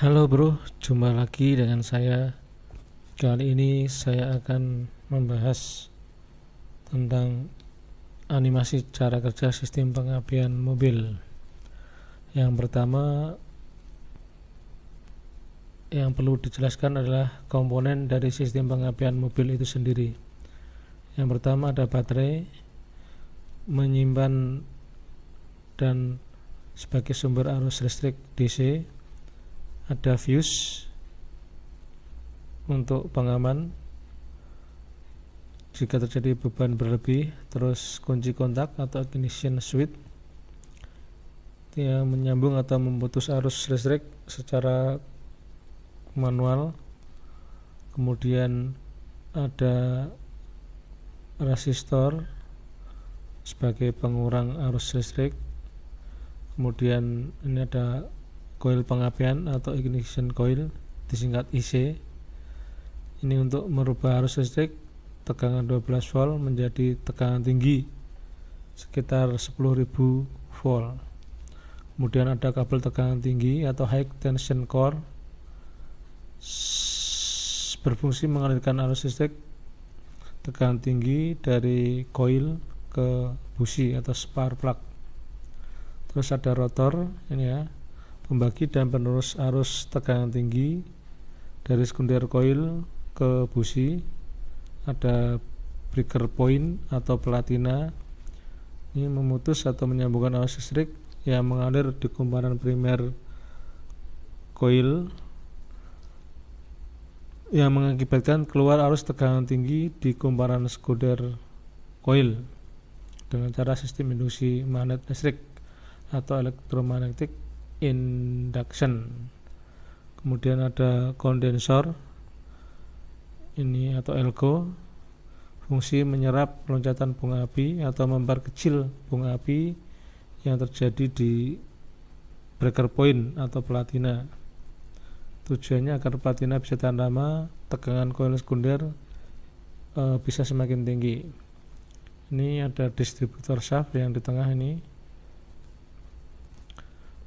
Halo bro, jumpa lagi dengan saya. Kali ini saya akan membahas tentang animasi cara kerja sistem pengapian mobil. Yang pertama yang perlu dijelaskan adalah komponen dari sistem pengapian mobil itu sendiri. Yang pertama ada baterai, menyimpan dan sebagai sumber arus listrik DC. Ada fuse untuk pengaman jika terjadi beban berlebih, terus kunci kontak atau ignition switch yang menyambung atau memutus arus listrik secara manual. Kemudian ada resistor sebagai pengurang arus listrik. Kemudian ini ada coil pengapian atau ignition coil, disingkat IC. Ini untuk merubah arus listrik tegangan 12 volt menjadi tegangan tinggi sekitar 10.000 volt. Kemudian ada kabel tegangan tinggi atau high tension core berfungsi mengalirkan arus listrik tegangan tinggi dari coil ke busi atau spark plug. Terus ada rotor, ini ya, pembagi dan penerus arus tegangan tinggi dari sekunder coil ke busi. Ada breaker point atau platina, ini memutus atau menyambungkan arus listrik yang mengalir di kumparan primer coil yang mengakibatkan keluar arus tegangan tinggi di kumparan sekunder coil dengan cara sistem induksi magnet listrik atau elektromagnetic induction. Kemudian ada kondensor ini atau elko, fungsi menyerap loncatan bunga api atau memperkecil bunga api yang terjadi di breaker point atau platina. Tujuannya agar platina bisa tahan lama, tegangan coil sekunder bisa semakin tinggi. Ini ada distributor shaft yang di tengah ini,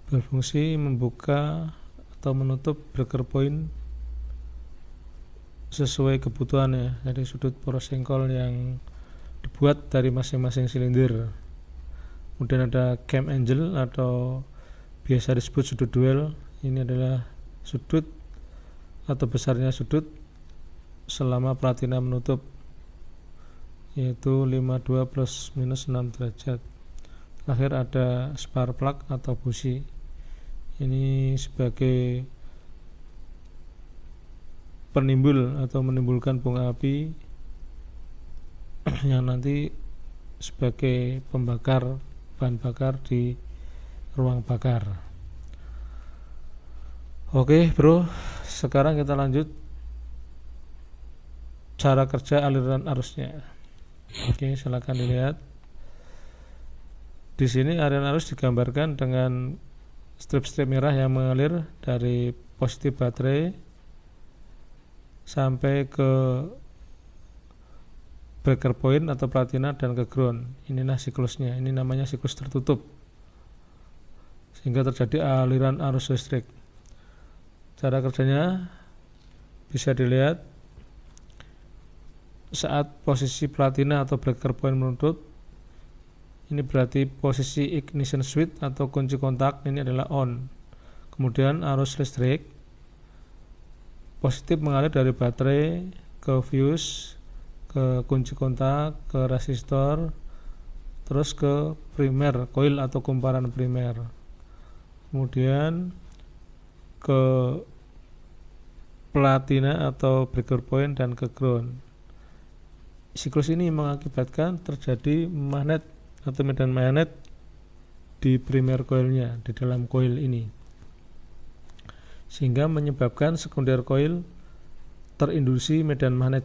berfungsi membuka atau menutup breaker point sesuai kebutuhannya dari sudut poros sengkol yang dibuat dari masing-masing silinder. Kemudian ada cam angle atau biasa disebut sudut duel. Ini adalah sudut atau besarnya sudut selama platina menutup, yaitu 52 plus minus 6 derajat. Terakhir ada spark plug atau busi. Ini sebagai penimbul atau menimbulkan bunga api yang nanti sebagai pembakar bahan bakar di ruang bakar. Oke bro, sekarang kita lanjut cara kerja aliran arusnya. Oke, silakan dilihat. Di sini aliran arus digambarkan dengan strip-strip merah yang mengalir dari positif baterai sampai ke breaker point atau platina dan ke ground. Inilah siklusnya. Ini namanya siklus tertutup, sehingga terjadi aliran arus listrik. Cara kerjanya bisa dilihat saat posisi platina atau breaker point menutup. Ini berarti posisi ignition switch atau kunci kontak ini adalah on. Kemudian arus listrik positif mengalir dari baterai ke fuse, ke kunci kontak, ke resistor, terus ke primer coil atau kumparan primer. Kemudian ke platina atau breaker point dan ke ground. Siklus ini mengakibatkan terjadi magnet atau medan magnet di primer coilnya, di dalam coil ini, sehingga menyebabkan sekunder coil terinduksi medan magnet.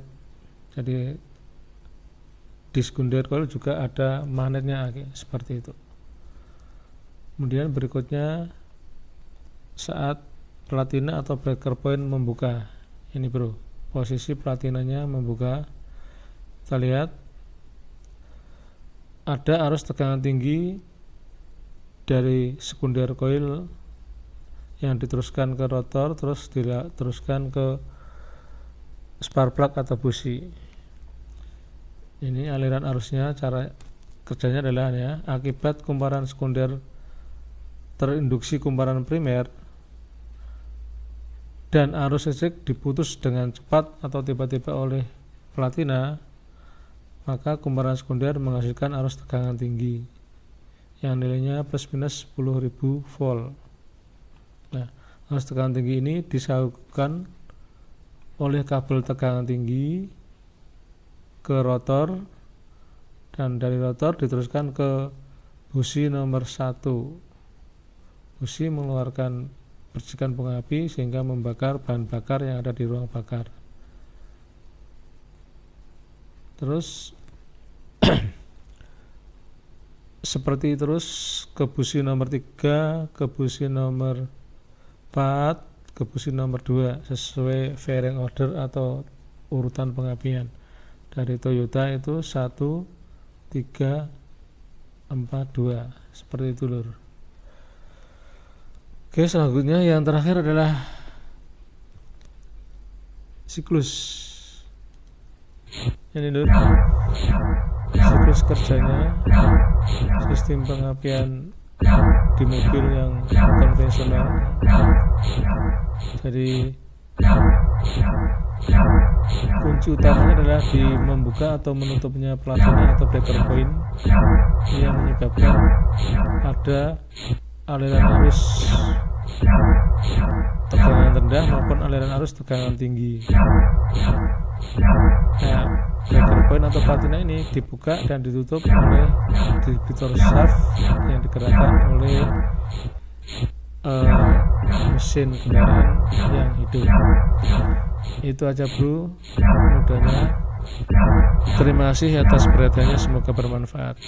Jadi di sekunder coil juga ada magnetnya, seperti itu. Kemudian berikutnya saat platina atau breaker point membuka, ini bro, posisi platinanya membuka, kita lihat ada arus tegangan tinggi dari sekunder coil yang diteruskan ke rotor, terus diteruskan ke spark plug atau busi. Ini aliran arusnya. Cara kerjanya adalah ya, akibat kumparan sekunder terinduksi kumparan primer dan arus listrik diputus dengan cepat atau tiba-tiba oleh platina, maka kumparan sekunder menghasilkan arus tegangan tinggi yang nilainya plus minus 10.000 volt. Nah, arus tegangan tinggi ini disambungkan oleh kabel tegangan tinggi ke rotor, dan dari rotor diteruskan ke busi nomor 1. Busi mengeluarkan percikan bunga api sehingga membakar bahan bakar yang ada di ruang bakar. Terus seperti terus ke busi nomor 3, ke busi nomor 4, ke busi nomor 2 sesuai fairing order atau urutan pengapian. Dari Toyota itu 1, 3, 4, 2 seperti itu lur. Oke, selanjutnya yang terakhir adalah siklus. Ini lur, siklus kerjanya sistem pengapian di mobil yang konvensional. Jadi kunci utamanya adalah di membuka atau menutupnya platina atau breaker point yang menyebabkan ada aliran arus tegangan rendah maupun aliran arus tegangan tinggi. Nah, breaker point atau platina ini dibuka dan ditutup oleh distributor shaft yang digerakkan oleh mesin kendaraan yang hidup. Itu aja bro, mudahnya. Terima kasih atas perhatiannya, semoga bermanfaat.